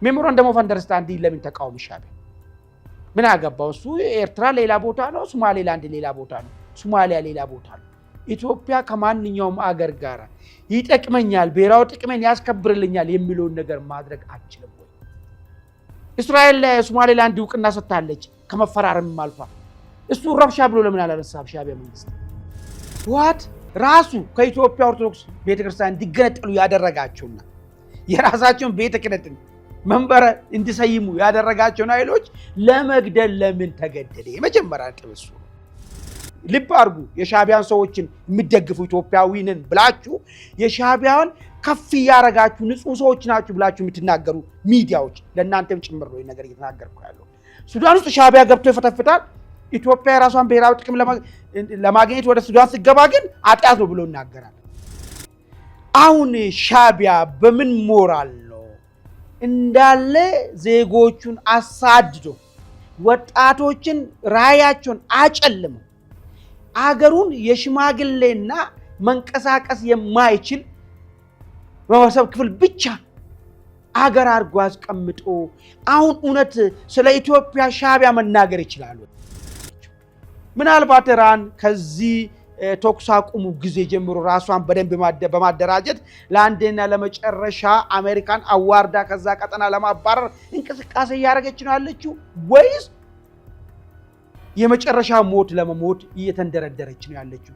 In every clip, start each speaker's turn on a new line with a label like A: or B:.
A: ሜሞራንደም ኦፍ አንደርስታንዲንግ ለምን ተቃወሙ ሻዕቢያ? ምን አገባው እሱ? ኤርትራ ሌላ ቦታ ነው፣ ሶማሌላንድ ሌላ ቦታ ነው፣ ሶማሊያ ሌላ ቦታ ነው። ኢትዮጵያ ከማንኛውም አገር ጋር ይጠቅመኛል፣ ብሔራዊ ጥቅሜን ያስከብርልኛል የሚለውን ነገር ማድረግ አትችልም ወይ? እስራኤል ለሶማሌላንድ እውቅና ሰጥታለች ከመፈራረምም አልፋ። እሱ ረብሻ ብሎ ለምን አላነሳም ሻዕቢያ መንግስት? ህወሓት ራሱ ከኢትዮጵያ ኦርቶዶክስ ቤተክርስቲያን እንዲገነጠሉ ያደረጋቸውና የራሳቸውን ቤተ ክህነትን መንበረ እንዲሰይሙ ያደረጋቸውን ኃይሎች ለመግደል ለምን ተገደለ? የመጀመሪያ ነጥብ እሱ ነው። ልብ አድርጉ። የሻዕቢያን ሰዎችን የሚደግፉ ኢትዮጵያዊ ነን ብላችሁ የሻዕቢያን ከፍ ያረጋችሁ ንጹህ ሰዎች ናችሁ ብላችሁ የምትናገሩ ሚዲያዎች ለእናንተም ጭምር ነው ነገር እየተናገርኩ ያለው። ሱዳን ውስጥ ሻዕቢያ ገብቶ ይፈተፍታል። ኢትዮጵያ የራሷን ብሔራዊ ጥቅም ለማግኘት ወደ ሱዳን ስትገባ ግን ኃጢአት ነው ብሎ ይናገራል። አሁን ሻዕቢያ በምን ሞራል ነው እንዳለ ዜጎቹን አሳድዶ ወጣቶችን ራያቸውን አጨልሞ አገሩን የሽማግሌና መንቀሳቀስ የማይችል በመሰብ ክፍል ብቻ አገር አድርጎ አስቀምጦ አሁን እውነት ስለ ኢትዮጵያ ሻዕቢያ መናገር ይችላሉ? ምናልባት ኢራን ከዚህ ተኩስ አቁሙ ጊዜ ጀምሮ ራሷን በደንብ በማደራጀት ለአንዴና ለመጨረሻ አሜሪካን አዋርዳ ከዛ ቀጠና ለማባረር እንቅስቃሴ እያደረገች ነው ያለችው ወይስ የመጨረሻ ሞት ለመሞት እየተንደረደረች ነው ያለችው?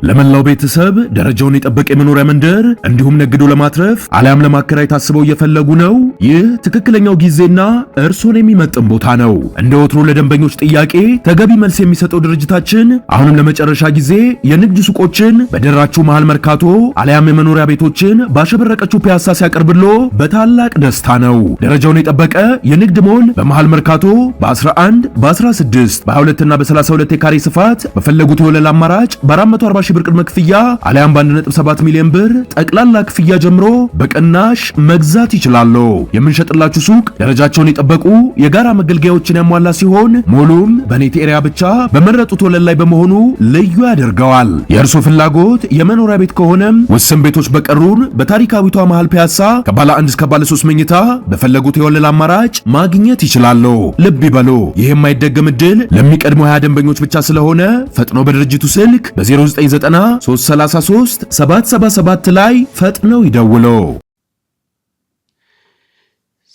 B: ለመላው ቤተሰብ ደረጃውን የጠበቀ የመኖሪያ መንደር እንዲሁም ነግዶ ለማትረፍ አሊያም ለማከራይ ታስበው እየፈለጉ ነው? ይህ ትክክለኛው ጊዜና እርሶን የሚመጥን ቦታ ነው። እንደ ወትሮ ለደንበኞች ጥያቄ ተገቢ መልስ የሚሰጠው ድርጅታችን አሁንም ለመጨረሻ ጊዜ የንግድ ሱቆችን በደራችሁ መሃል መርካቶ አሊያም የመኖሪያ ቤቶችን ባሸበረቀችው ፒያሳ ሲያቀርብሎ በታላቅ ደስታ ነው። ደረጃውን የጠበቀ የንግድ ሞል በመሃል መርካቶ በ11 በ16 በ22 እና በ32 የካሬ ስፋት በፈለጉት የወለል አማራጭ በ440 ብር ቅድመ ክፍያ አሊያም በ1.7 ሚሊዮን ብር ጠቅላላ ክፍያ ጀምሮ በቅናሽ መግዛት ይችላሉ። የምንሸጥላችሁ ሱቅ ደረጃቸውን የጠበቁ የጋራ መገልገያዎችን ያሟላ ሲሆን ሞሉም በኔት ኤሪያ ብቻ በመረጡት ወለል ላይ በመሆኑ ልዩ ያደርገዋል። የእርሶ ፍላጎት የመኖሪያ ቤት ከሆነም ውስን ቤቶች በቀሩን በታሪካዊቷ መሃል ፒያሳ ከባለ 1 እስከ ባለ 3 መኝታ በፈለጉት የወለል አማራጭ ማግኘት ይችላሉ። ልብ ይበሉ፣ ይህ የማይደገም ዕድል ለሚቀድሙ 20 ደንበኞች ብቻ ስለሆነ ፈጥኖ በድርጅቱ ስልክ በ09 333 777 ላይ ፈጥነው ይደውሉ።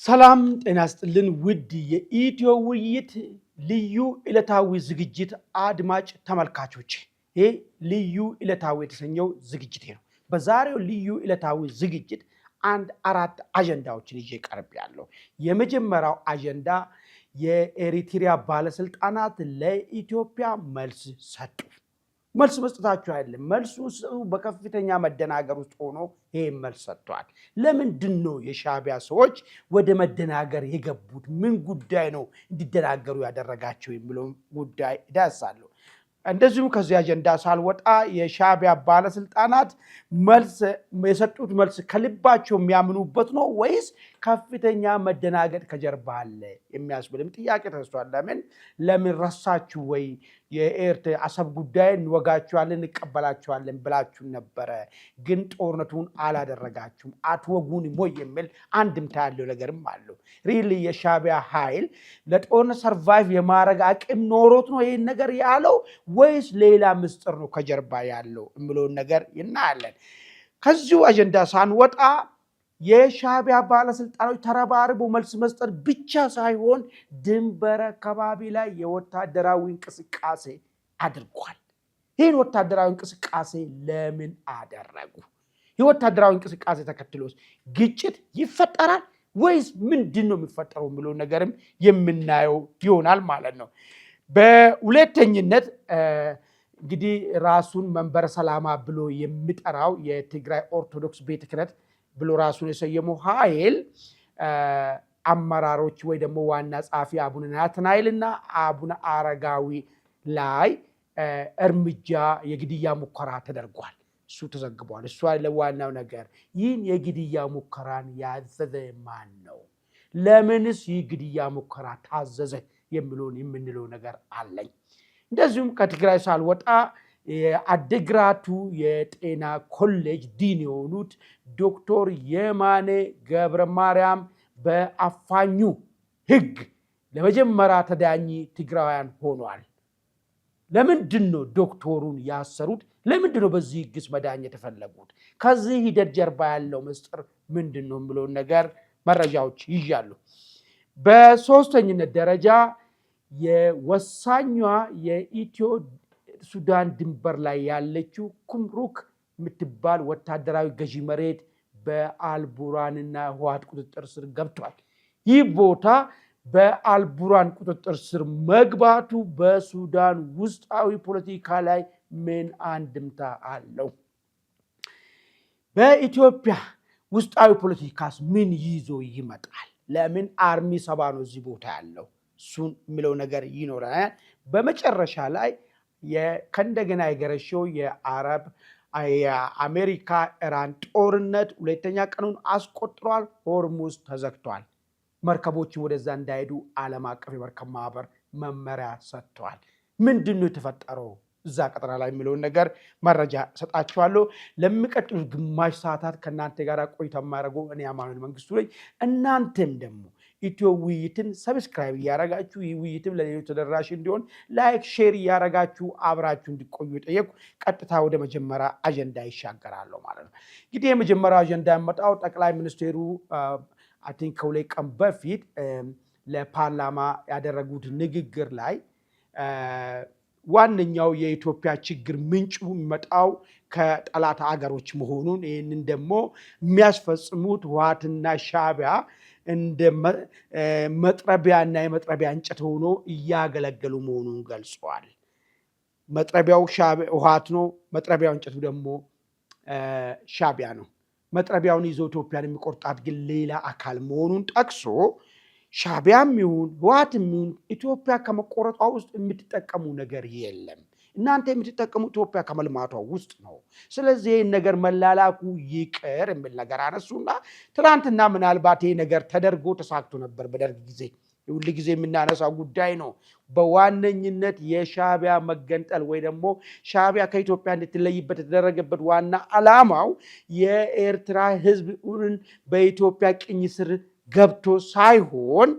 A: ሰላም ጤና ይስጥልን ውድ የኢትዮ ውይይት ልዩ ዕለታዊ ዝግጅት አድማጭ ተመልካቾች፣ ይህ ልዩ ዕለታዊ የተሰኘው ዝግጅት ነው። በዛሬው ልዩ ዕለታዊ ዝግጅት አራት አጀንዳዎችን ይዤ ቀርቤያለሁ። የመጀመሪያው አጀንዳ የኤሪትሪያ ባለስልጣናት ለኢትዮጵያ መልስ ሰጡ። መልስ መስጠታቸው አይደለም፣ መልሱ በከፍተኛ መደናገር ውስጥ ሆኖ ይሄ መልስ ሰጥቷል። ለምንድን ነው የሻዕቢያ ሰዎች ወደ መደናገር የገቡት? ምን ጉዳይ ነው እንዲደናገሩ ያደረጋቸው የሚለው ጉዳይ ዳሳለሁ። እንደዚሁም ከዚህ አጀንዳ ሳልወጣ የሻዕቢያ ባለስልጣናት መልስ የሰጡት መልስ ከልባቸው የሚያምኑበት ነው ወይስ ከፍተኛ መደናገጥ ከጀርባ አለ የሚያስብልም ጥያቄ ተነስቷል። ለምን ረሳችሁ ወይ? የኤርትራ አሰብ ጉዳይ እንወጋችኋለን እንቀበላችኋለን ብላችሁ ነበረ፣ ግን ጦርነቱን አላደረጋችሁም፣ አትወጉንም ወይ የሚል አንድምታ ያለው ነገርም አለው። ሪሊ የሻዕቢያ ኃይል ለጦርነት ሰርቫይቭ የማድረግ አቅም ኖሮት ነው ይህን ነገር ያለው ወይስ ሌላ ምስጢር ነው ከጀርባ ያለው የሚለውን ነገር እናያለን። ከዚሁ አጀንዳ ሳንወጣ የሻዕቢያ ባለስልጣኖች ተረባርቦ መልስ መስጠት ብቻ ሳይሆን ድንበር አካባቢ ላይ የወታደራዊ እንቅስቃሴ አድርጓል። ይህን ወታደራዊ እንቅስቃሴ ለምን አደረጉ? የወታደራዊ እንቅስቃሴ ተከትሎስ ግጭት ይፈጠራል ወይስ ምንድን ነው የሚፈጠረው የሚለው ነገርም የምናየው ይሆናል ማለት ነው። በሁለተኝነት እንግዲህ ራሱን መንበረ ሰላማ ብሎ የሚጠራው የትግራይ ኦርቶዶክስ ቤተ ክህነት ብሎ ራሱን የሰየመው ኃይል አመራሮች ወይ ደግሞ ዋና ጸሐፊ አቡነ ናትናኤል እና አቡነ አረጋዊ ላይ እርምጃ የግድያ ሙከራ ተደርጓል። እሱ ተዘግቧል። እሱ ለዋናው ነገር ይህን የግድያ ሙከራን ያዘዘ ማን ነው? ለምንስ ይህ ግድያ ሙከራ ታዘዘ የምንለው ነገር አለኝ። እንደዚሁም ከትግራይ ሳልወጣ የአዲግራቱ የጤና ኮሌጅ ዲን የሆኑት ዶክተር የማነ ገብረ ማርያም በአፋኙ ሕግ ለመጀመሪያ ተዳኝ ትግራውያን ሆኗል። ለምንድን ነው ዶክተሩን ያሰሩት? ለምንድን ነው በዚህ ሕግስ መዳኘት የተፈለጉት? ከዚህ ሂደት ጀርባ ያለው ምስጢር ምንድን ነው ብሎ ነገር መረጃዎች ይያሉ። በሶስተኝነት ደረጃ የወሳኟ የኢትዮ ሱዳን ድንበር ላይ ያለችው ኩምሩክ የምትባል ወታደራዊ ገዢ መሬት በአልቡራንና ህወሓት ቁጥጥር ስር ገብቷል። ይህ ቦታ በአልቡራን ቁጥጥር ስር መግባቱ በሱዳን ውስጣዊ ፖለቲካ ላይ ምን አንድምታ አለው? በኢትዮጵያ ውስጣዊ ፖለቲካስ ምን ይዞ ይመጣል? ለምን አርሚ ሰባ ነው እዚህ ቦታ ያለው? እሱን የሚለው ነገር ይኖራል። በመጨረሻ ላይ ከእንደገና የገረሸው የአሜሪካ ኢራን ጦርነት ሁለተኛ ቀኑን አስቆጥሯል። ሆርሙዝ ተዘግቷል። መርከቦችን ወደዛ እንዳይሄዱ ዓለም አቀፍ የመርከብ ማህበር መመሪያ ሰጥቷል። ምንድን ነው የተፈጠረው እዛ ቀጠና ላይ የሚለውን ነገር መረጃ ሰጣችኋለሁ። ለሚቀጥሉት ግማሽ ሰዓታት ከእናንተ ጋር ቆይታ የማደርገው እኔ አማኑኤል መንግስቱ ነኝ። እናንተም ደግሞ ኢትዮ ውይይትን ሰብስክራይብ እያደረጋችሁ ይህ ውይይትም ለሌሎች ተደራሽ እንዲሆን ላይክ ሼር እያደረጋችሁ አብራችሁ እንዲቆዩ ጠየቁ። ቀጥታ ወደ መጀመሪያ አጀንዳ ይሻገራለሁ ማለት ነው። እንግዲህ የመጀመሪያው አጀንዳ ያመጣው ጠቅላይ ሚኒስቴሩ ከሁለት ቀን በፊት ለፓርላማ ያደረጉት ንግግር ላይ ዋነኛው የኢትዮጵያ ችግር ምንጩ የሚመጣው ከጠላት አገሮች መሆኑን ይህንን ደግሞ የሚያስፈጽሙት ህወሓትና ሻዕቢያ እንደ መጥረቢያና የመጥረቢያ እንጨት ሆኖ እያገለገሉ መሆኑን ገልጸዋል። መጥረቢያው ህወሓት ነው፣ መጥረቢያው እንጨቱ ደግሞ ሻዕቢያ ነው። መጥረቢያውን ይዞ ኢትዮጵያን የሚቆርጣት ግን ሌላ አካል መሆኑን ጠቅሶ ሻዕቢያም ይሁን ህወሓትም ይሁን ኢትዮጵያ ከመቆረጧ ውስጥ የምትጠቀሙ ነገር የለም። እናንተ የምትጠቀሙ ኢትዮጵያ ከመልማቷ ውስጥ ነው። ስለዚህ ይህን ነገር መላላኩ ይቅር የሚል ነገር አነሱና ትናንትና ምናልባት ይህ ነገር ተደርጎ ተሳክቶ ነበር በደርግ ጊዜ። ሁል ጊዜ የምናነሳው ጉዳይ ነው። በዋነኝነት የሻዕቢያ መገንጠል ወይ ደግሞ ሻዕቢያ ከኢትዮጵያ እንድትለይበት የተደረገበት ዋና ዓላማው የኤርትራ ህዝብን በኢትዮጵያ ቅኝ ስር ገብቶ ሳይሆን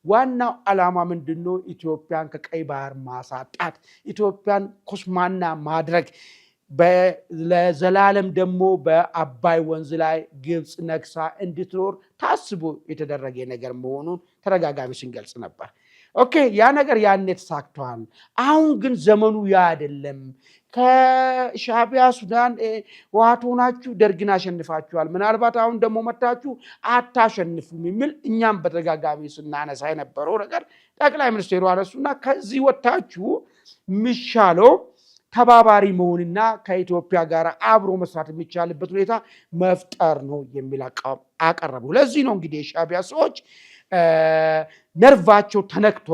A: ዋናው ዓላማ ምንድነው? ኢትዮጵያን ከቀይ ባህር ማሳጣት፣ ኢትዮጵያን ኮስማና ማድረግ፣ ለዘላለም ደግሞ በአባይ ወንዝ ላይ ግብፅ ነግሳ እንድትኖር ታስቦ የተደረገ ነገር መሆኑን ተደጋጋሚ ስንገልጽ ነበር። ኦኬ፣ ያ ነገር ያኔ ተሳክቷል። አሁን ግን ዘመኑ ያ አይደለም። ከሻዕቢያ ሱዳን ህወሓት ሆናችሁ ደርግን አሸንፋችኋል፣ ምናልባት አሁን ደግሞ መታችሁ አታሸንፉም የሚል እኛም በተደጋጋሚ ስናነሳ የነበረው ነገር ጠቅላይ ሚኒስቴሩ አነሱና ከዚህ ወጥታችሁ የሚሻለው ተባባሪ መሆንና ከኢትዮጵያ ጋር አብሮ መስራት የሚቻልበት ሁኔታ መፍጠር ነው የሚል አቋም አቀረቡ። ለዚህ ነው እንግዲህ የሻዕቢያ ሰዎች ነርቫቸው ተነክቶ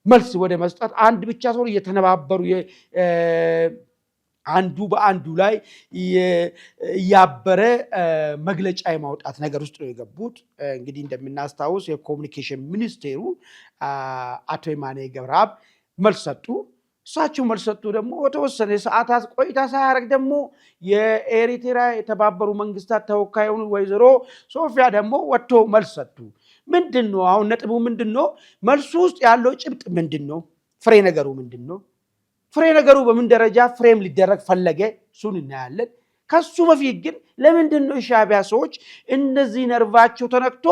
A: መልስ ወደ መስጠት አንድ ብቻ ሰው እየተነባበሩ አንዱ በአንዱ ላይ ያበረ መግለጫ የማውጣት ነገር ውስጥ ነው የገቡት። እንግዲህ እንደምናስታውስ የኮሙኒኬሽን ሚኒስቴሩ አቶ የማነ ገብረአብ መልስ ሰጡ። እሳቸው መልስ ሰጡ ደግሞ በተወሰነ ሰዓታት ቆይታ ሳያደርግ ደግሞ የኤሪትራ የተባበሩ መንግስታት ተወካይ የሆኑ ወይዘሮ ሶፊያ ደግሞ ወጥቶ መልስ ሰጡ። ምንድን ነው አሁን ነጥቡ? ምንድን ነው መልሱ ውስጥ ያለው ጭብጥ? ምንድን ነው ፍሬ ነገሩ? ምንድን ነው ፍሬ ነገሩ? በምን ደረጃ ፍሬም ሊደረግ ፈለገ? እሱን እናያለን። ከሱ በፊት ግን ለምንድን ነው የሻዕቢያ ሰዎች እነዚህ ነርቫቸው ተነክቶ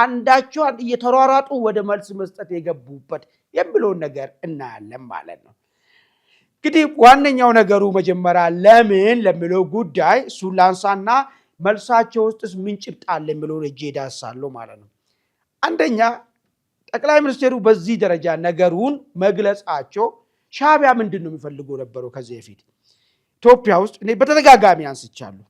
A: አንዳቸው እየተሯሯጡ ወደ መልስ መስጠት የገቡበት የሚለውን ነገር እናያለን ማለት ነው። እንግዲህ ዋነኛው ነገሩ መጀመሪያ ለምን ለሚለው ጉዳይ እሱን ላንሳና መልሳቸው ውስጥስ ምን ጭብጥ አለ የሚለውን እጄ ዳሳለሁ ማለት ነው። አንደኛ ጠቅላይ ሚኒስቴሩ በዚህ ደረጃ ነገሩን መግለጻቸው ሻዕቢያ ምንድን ነው የሚፈልገው ነበረው? ከዚህ በፊት ኢትዮጵያ ውስጥ እኔ በተደጋጋሚ አንስቻለሁ።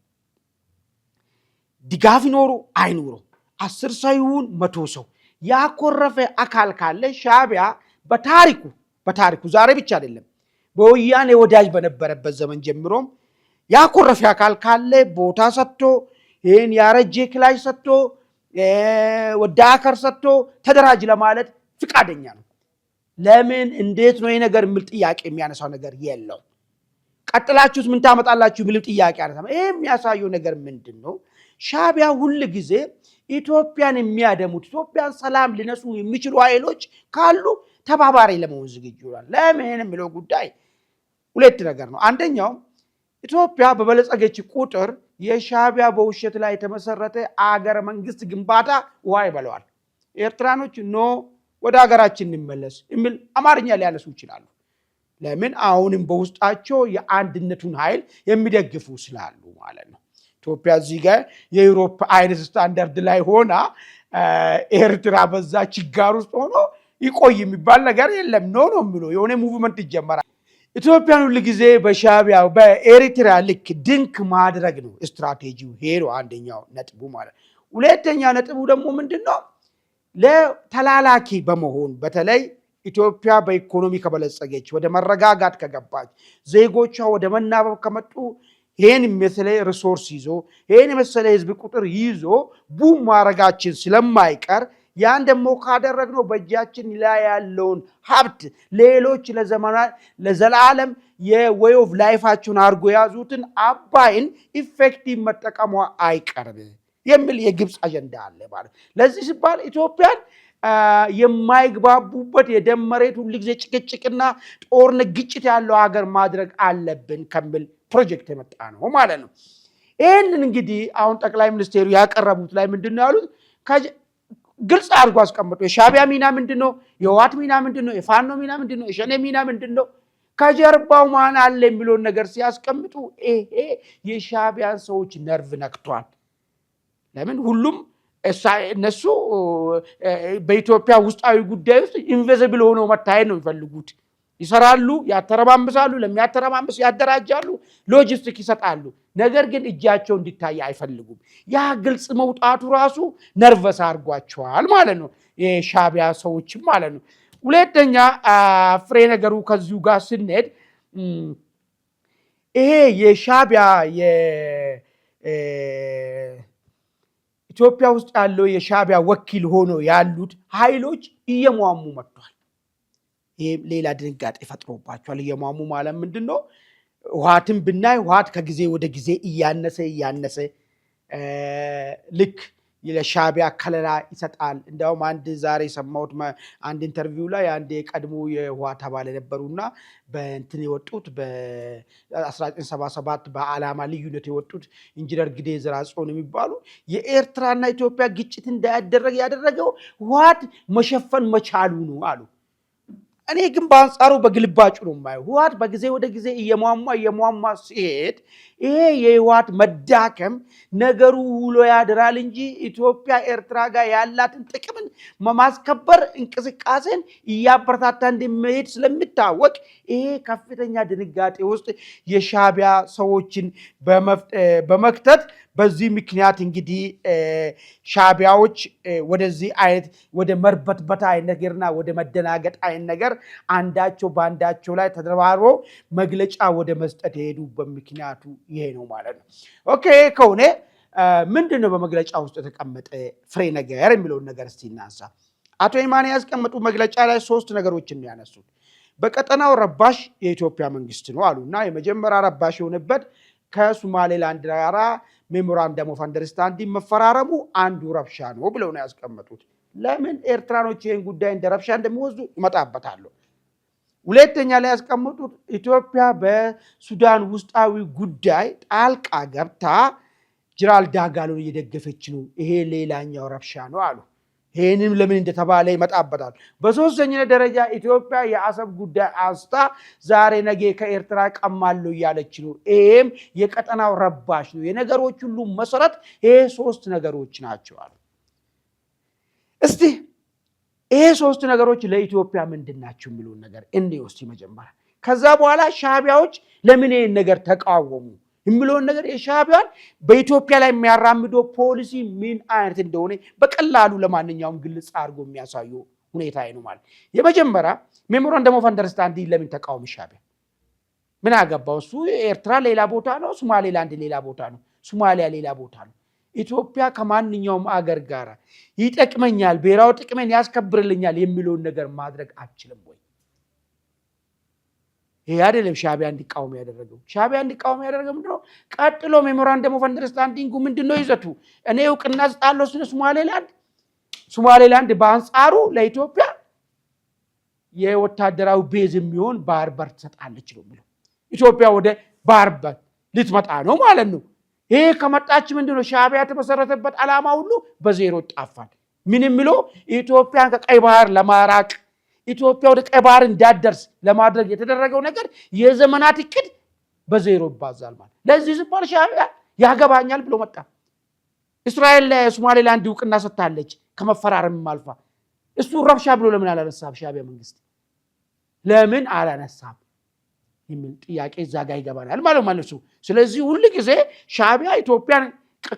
A: ድጋፍ ይኖሩ አይኖሩ 10 ሰው ይሁን 100 ሰው ያኮረፈ አካል ካለ ሻዕቢያ በታሪኩ ዛሬ ብቻ አይደለም በወያኔ ወዳጅ በነበረበት ዘመን ጀምሮም ያኮረፈ አካል ካለ ቦታ ሰጥቶ ይህን ያረጀ ክላሽ ሰጥቶ ወደ አከር ሰጥቶ ተደራጅ ለማለት ፍቃደኛ ነው። ለምን እንዴት ነው ይህ ነገር የሚል ጥያቄ የሚያነሳው ነገር የለው። ቀጥላችሁስ ምን ታመጣላችሁ ብለው ጥያቄ አነሳም። ይሄ የሚያሳየው ነገር ምንድነው? ሻዕቢያ ሁሉ ጊዜ ኢትዮጵያን የሚያደሙት ኢትዮጵያን ሰላም ሊነሱ የሚችሉ ኃይሎች ካሉ ተባባሪ ለመሆን ዝግጁ ይሆናል። ለምን የሚለው ጉዳይ ሁለት ነገር ነው። አንደኛው ኢትዮጵያ በበለጸገች ቁጥር የሻዕቢያ በውሸት ላይ የተመሰረተ አገር መንግስት ግንባታ ውሃ ይበለዋል። ኤርትራኖች ኖ ወደ ሀገራችን እንመለስ የሚል አማርኛ ሊያነሱ ይችላሉ። ለምን? አሁንም በውስጣቸው የአንድነቱን ኃይል የሚደግፉ ስላሉ ማለት ነው። ኢትዮጵያ እዚህ ጋር የዩሮፕ አይነት ስታንዳርድ ላይ ሆና ኤርትራ በዛ ችጋር ውስጥ ሆኖ ይቆይ የሚባል ነገር የለም። ኖ የሚለው የሆነ ሙቭመንት ይጀመራል። ኢትዮጵያን ሁሉ ጊዜ በሻዕቢያ በኤርትራ ልክ ድንክ ማድረግ ነው ስትራቴጂው። ሄዶ አንደኛው ነጥቡ ማለት። ሁለተኛ ነጥቡ ደግሞ ምንድነው? ለተላላኪ በመሆን በተለይ ኢትዮጵያ በኢኮኖሚ ከበለጸገች ወደ መረጋጋት ከገባች ዜጎቿ ወደ መናበብ ከመጡ ይሄን መሰለ ሪሶርስ ይዞ ይሄን መሰለ ህዝብ ቁጥር ይዞ ቡም ማረጋችን ስለማይቀር ያን ደግሞ ካደረግነው በእጃችን ላይ ያለውን ሀብት ሌሎች ለዘላለም የዌይ ኦፍ ላይፋቸውን አድርጎ ያዙትን አባይን ኢፌክቲቭ መጠቀሟ አይቀርም የሚል የግብፅ አጀንዳ አለ ማለት። ለዚህ ሲባል ኢትዮጵያን የማይግባቡበት የደም መሬት ሁሉ ጊዜ ጭቅጭቅና ጦርነት ግጭት ያለው ሀገር ማድረግ አለብን ከሚል ፕሮጀክት የመጣ ነው ማለት ነው። ይህንን እንግዲህ አሁን ጠቅላይ ሚኒስቴሩ ያቀረቡት ላይ ምንድነው ያሉት? ግልጽ አድርጎ አስቀምጡ። የሻዕቢያ ሚና ምንድነው? የህወሓት ሚና ምንድነው? የፋኖ ሚና ምንድነው? የሸኔ ሚና ምንድነው? ከጀርባው ማን አለ የሚለውን ነገር ሲያስቀምጡ ይሄ የሻዕቢያን ሰዎች ነርቭ ነክቷል። ለምን? ሁሉም እነሱ በኢትዮጵያ ውስጣዊ ጉዳይ ውስጥ ኢንቪዚብል ሆነው መታየት ነው የሚፈልጉት። ይሰራሉ፣ ያተረማምሳሉ፣ ለሚያተረማምስ ያደራጃሉ፣ ሎጂስቲክ ይሰጣሉ። ነገር ግን እጃቸው እንዲታይ አይፈልጉም። ያ ግልጽ መውጣቱ ራሱ ነርቨስ አድርጓቸዋል ማለት ነው፣ የሻዕቢያ ሰዎችም ማለት ነው። ሁለተኛ ፍሬ ነገሩ ከዚሁ ጋር ስንሄድ ይሄ የሻዕቢያ ኢትዮጵያ ውስጥ ያለው የሻዕቢያ ወኪል ሆኖ ያሉት ኃይሎች እየሟሙ መጥቷል። ይሄ ሌላ ድንጋጤ ፈጥሮባቸዋል። እየሟሙ ማለት ምንድነው? ህወሓትን ብናይ ህወሓት ከጊዜ ወደ ጊዜ እያነሰ ልክ ለሻዕቢያ ከለላ ይሰጣል። እንደውም አንድ ዛሬ የሰማሁት አንድ ኢንተርቪው ላይ አንድ የቀድሞ የህወሓት አባል የነበሩና በእንትን የወጡት በ1977 በዓላማ ልዩነት የወጡት ኢንጂነር ግዴ ዘርአጽዮን የሚባሉ የኤርትራና ኢትዮጵያ ግጭት እንዳያደረግ ያደረገው ህወሓት መሸፈን መቻሉ ነው አሉ። እኔ ግን በአንጻሩ በግልባጩ ነው የማየው። ህወሓት በጊዜ ወደ ጊዜ እየሟሟ ሲሄድ ይሄ የህወሓት መዳከም ነገሩ ውሎ ያድራል እንጂ ኢትዮጵያ ኤርትራ ጋር ያላትን ጥቅምን ማስከበር እንቅስቃሴን እያበረታታ እንደሚሄድ ስለሚታወቅ ይሄ ከፍተኛ ድንጋጤ ውስጥ የሻዕቢያ ሰዎችን በመክተት በዚህ ምክንያት እንግዲህ ሻዕቢያዎች ወደዚህ አይነት ወደ መርበትበት አይነት ነገርና ወደ መደናገጥ አይነት ነገር አንዳቸው በአንዳቸው ላይ ተደራርቦ መግለጫ ወደ መስጠት የሄዱበት ምክንያቱ ይሄ ነው ማለት ነው። ኦኬ ከሆነ ምንድነው በመግለጫ ውስጥ የተቀመጠ ፍሬ ነገር የሚለውን ነገር እስቲ እናንሳ። አቶ የማነ ያስቀመጡ መግለጫ ላይ 3 ነገሮችን ነው ያነሱት። በቀጠናው ረባሽ የኢትዮጵያ መንግስት ነው አሉና የመጀመሪያ ረባሽ የሆነበት ከሶማሌላንድ ጋራ ሜሞራንደም ኦፍ አንደርስታንዲንግ መፈራረሙ አንዱ ረብሻ ነው ብለው ነው ያስቀመጡት። ለምን? ኤርትራኖች ይህን ጉዳይ እንደ ረብሻ እንደሚወስዱ ይመጣበታሉ። ሁለተኛ ላይ ያስቀመጡት ኢትዮጵያ በሱዳን ውስጣዊ ጉዳይ ጣልቃ ገብታ ጀነራል ዳጋሎን እየደገፈች ነው፣ ይሄ ሌላኛው ረብሻ ነው አሉ። ይሄንም ለምን እንደተባለ ይመጣበታል። በሶስተኛ ደረጃ ኢትዮጵያ የአሰብ ጉዳይ አንስታ ዛሬ ነገ ከኤርትራ ቀማሉ እያለች ነው፣ ይሄም የቀጠናው ረባሽ ነው። የነገሮች ሁሉ መሰረት ይሄ 3 ነገሮች ናቸው አሉ። እስቲ ይሄ 3 ነገሮች ለኢትዮጵያ ምንድናቸው የሚሉን ነገር እንየውስቲ መጀመሪያ። ከዛ በኋላ ሻዕቢያዎች ለምን ይሄን ነገር ተቃወሙ የሚለውን ነገር የሻዕቢያን በኢትዮጵያ ላይ የሚያራምደው ፖሊሲ ምን አይነት እንደሆነ በቀላሉ ለማንኛውም ግልጽ አድርጎ የሚያሳዩ ሁኔታ ነው ማለት። የመጀመሪያ ሜሞራንደም ኦፍ አንደርስታንዲንግ ለምን ተቃወሙ ሻዕቢያ? ምን አገባው እሱ? ኤርትራ ሌላ ቦታ ነው፣ ሶማሌላንድ ሌላ ቦታ ነው፣ ሶማሊያ ሌላ ቦታ ነው። ኢትዮጵያ ከማንኛውም አገር ጋር ይጠቅመኛል፣ ብሔራዊ ጥቅሜን ያስከብርልኛል የሚለውን ነገር ማድረግ አትችልም ወይ? ይሄ አይደለም ሻቢያ እንዲቃወም ያደረገው። ሻቢያ እንዲቃወም ያደረገው ምንድነው? ቀጥሎ ሜሞራንደም ኦፍ አንደርስታንዲንጉ ምንድነው ይዘቱ? እኔ እውቅና ሰጣለሁ ስለ ሶማሌላንድ በአንጻሩ ለኢትዮጵያ የወታደራዊ ቤዝ የሚሆን ባህር በር ትሰጣለች ነው የሚለው። ኢትዮጵያ ወደ ባህር በር ልትመጣ ነው ማለት ነው። ይሄ ከመጣች ምንድነው ሻቢያ የተመሰረተበት ዓላማ ሁሉ በዜሮ ይጣፋል። ምን የሚለው ኢትዮጵያን ከቀይ ባህር ለማራቅ ኢትዮጵያ ወደ ቀይ ባህር እንዳትደርስ ለማድረግ የተደረገው ነገር የዘመናት እቅድ በዜሮ ይባዛል ማለት። ለዚህ ሲባል ሻቢያ ያገባኛል ብሎ መጣ። እስራኤል ለሶማሌላንድ እውቅና ሰጥታለች ከመፈራረም አልፋ። እሱ ረብሻ ብሎ ለምን አላነሳም? ሻቢያ መንግስት ለምን አላነሳም የሚል ጥያቄ እዛ ጋር ይገባናል ማለት ነው። ስለዚህ ሁሉ ጊዜ ሻቢያ ኢትዮጵያን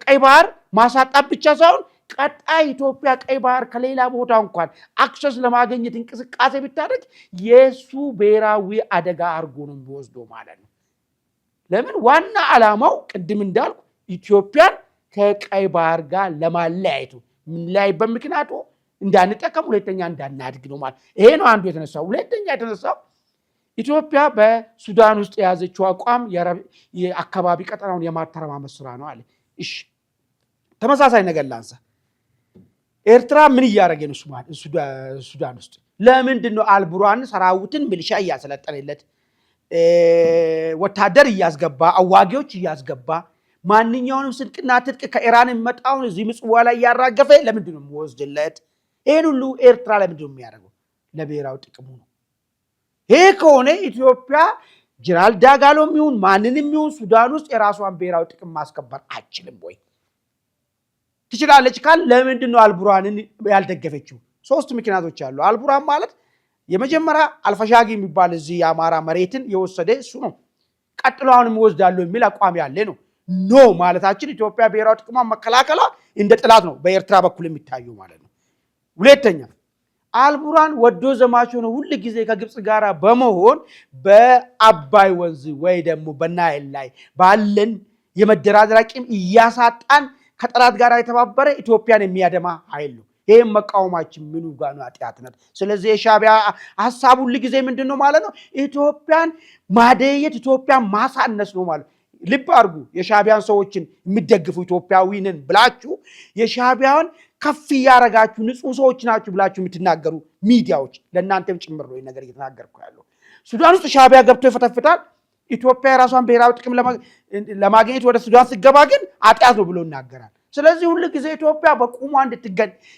A: ቀይ ባህር ማሳጣት ብቻ ሳይሆን ቀጣይ ኢትዮጵያ ቀይ ባህር ከሌላ ቦታ እንኳን አክሰስ ለማግኘት እንቅስቃሴ ብታደርግ የሱ ብሔራዊ አደጋ አድርጎ ነው የሚወስደው ማለት ነው። ለምን ዋና ዓላማው ቅድም እንዳልኩ ኢትዮጵያን ከቀይ ባህር ጋር ለማለያየቱ ላይ በምክንያቱ እንዳንጠቀም ሁለተኛ እንዳናድግ ነው ማለት። ይሄ ነው አንዱ የተነሳው። ሁለተኛ የተነሳው ኢትዮጵያ በሱዳን ውስጥ የያዘችው አቋም የአካባቢ ቀጠናውን የማተረማመስ ስራ ነው አለ። እሺ ተመሳሳይ ነገር ላንሳ። ኤርትራ ምን እያደረገ ነው ሱዳን ውስጥ? ለምንድን ነው አልቡርሃን ሰራዊትን ሚሊሻ እያሰለጠነለት ወታደር እያስገባ አዋጊዎች እያስገባ ማንኛውንም ስንቅና ትጥቅ ከኢራን የሚመጣውን እዚህ ምጽዋ ላይ እያራገፈ ለምንድን ነው የሚወስድለት? ይሄን ሁሉ ኤርትራ ለምንድን ነው የሚያደርገው? ለብሔራዊ ጥቅሙ ነው። ይሄ ከሆነ ኢትዮጵያ ጀነራል ዳጋሎም ይሁን ማንንም ይሁን ሱዳን ውስጥ የራሷን ብሔራዊ ጥቅም ማስከበር አትችልም ወይ? ትችላለች ካል ለምንድን ነው አልቡርሃንን ያልደገፈችው? ሶስት ምክንያቶች አሉ። አልቡርሃን ማለት የመጀመሪያ አልፈሻጊ የሚባል እዚህ የአማራ መሬትን የወሰደ እሱ ነው። ቀጥሎ አሁንም ይወስዳሉ የሚል አቋም ያለ ነው። ኖ ማለታችን ኢትዮጵያ ብሔራዊ ጥቅሟን መከላከሏ እንደ ጥላት ነው በኤርትራ በኩል የሚታየው ማለት ነው። ሁለተኛ አልቡርሃን ወዶ ዘማች ሆኖ ሁሉ ጊዜ ከግብጽ ጋር በመሆን በአባይ ወንዝ ወይ ደግሞ በናይል ላይ ባለን የመደራደር አቅም እያሳጣን ከጠላት ጋር የተባበረ ኢትዮጵያን የሚያደማ ኃይል ነው። ይሄን መቃወማችን ምኑ ጋር ነው አጥያትነት? ስለዚህ የሻቢያ ሐሳብ ሁሉ ጊዜ ምንድነው ማለት ነው? ኢትዮጵያን ማደየት፣ ኢትዮጵያን ማሳነስ ነው ማለት። ልብ አድርጉ። የሻቢያን ሰዎችን የሚደግፉ ኢትዮጵያዊ ነን ብላችሁ የሻቢያን ከፍ ያረጋችሁ ንጹህ ሰዎች ናችሁ ብላችሁ የምትናገሩ ሚዲያዎች ለእናንተም ጭምር ነው ነገር እየተናገርኩ ያለው። ሱዳን ውስጥ ሻቢያ ገብቶ ይፈተፍታል። ኢትዮጵያ የራሷን ብሔራዊ ጥቅም ለማግኘት ወደ ሱዳን ሲገባ ግን አጥያት ነው ብሎ ይናገራል። ስለዚህ ሁሉ ጊዜ ኢትዮጵያ በቁሟ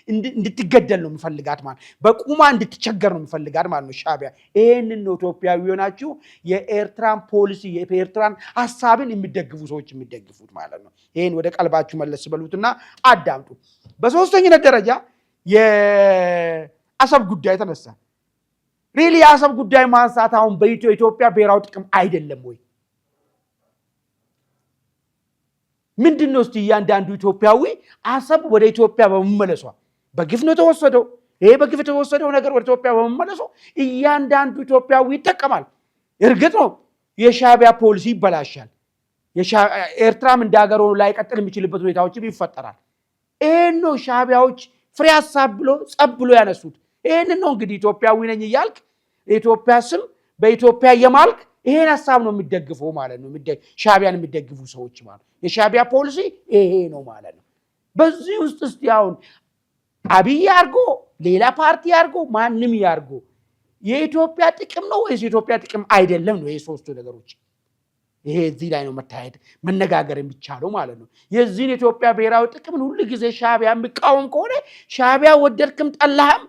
A: እንድትገደል ነው የሚፈልጋት ማለት፣ በቁሟ እንድትቸገር ነው የሚፈልጋት ማለት ነው ሻቢያ። ይሄንን ነው ኢትዮጵያዊ ሆናችሁ የኤርትራን ፖሊሲ የኤርትራን ሐሳብን የሚደግፉ ሰዎች የሚደግፉት ማለት ነው። ይሄን ወደ ቀልባችሁ መለስ በሉትና አዳምጡ። በሶስተኛነት ደረጃ የአሰብ ጉዳይ ተነሳ። ሪሊ የአሰብ ጉዳይ ማንሳት አሁን በኢትዮጵያ ብሔራዊ ጥቅም አይደለም ወይ? ምንድነው እስቲ እያንዳንዱ ኢትዮጵያዊ አሰብ ወደ ኢትዮጵያ በመመለሷ በግፍ ነው ተወሰደው። ይሄ በግፍ የተወሰደው ነገር ወደ ኢትዮጵያ በመመለሱ እያንዳንዱ ኢትዮጵያዊ ይጠቀማል። እርግጥ ነው የሻቢያ ፖሊሲ ይበላሻል። ኤርትራም እንዳገሩ ላይ ቀጥል የሚችልበት ሁኔታዎች ይፈጠራል። ይሄን ነው ሻቢያዎች ፍሬ ሐሳብ ብሎ ጸብ ብሎ ያነሱት። ይሄን ነው እንግዲህ ኢትዮጵያዊ ነኝ እያልክ የኢትዮጵያ ስም በኢትዮጵያ የማልክ ይሄን ሐሳብ ነው የሚደግፈው ማለት ነው። ሻቢያን የሚደግፉ ሰዎች ማለት የሻቢያ ፖሊሲ ይሄ ነው ማለት ነው። በዚህ ውስጥ እስቲ አሁን አብይ ያርጎ ሌላ ፓርቲ ያርጎ ማንንም ያርጎ የኢትዮጵያ ጥቅም ነው ወይስ የኢትዮጵያ ጥቅም አይደለም ነው? ይሄ ሶስቱ ነገሮች ይሄ እዚህ ላይ ነው መታየት መነጋገር የሚቻለው ማለት ነው። የዚህን የኢትዮጵያ ብሔራዊ ጥቅምን ሁሉ ጊዜ ሻቢያ የሚቃወም ከሆነ ሻቢያ ወደድክም ጠላህም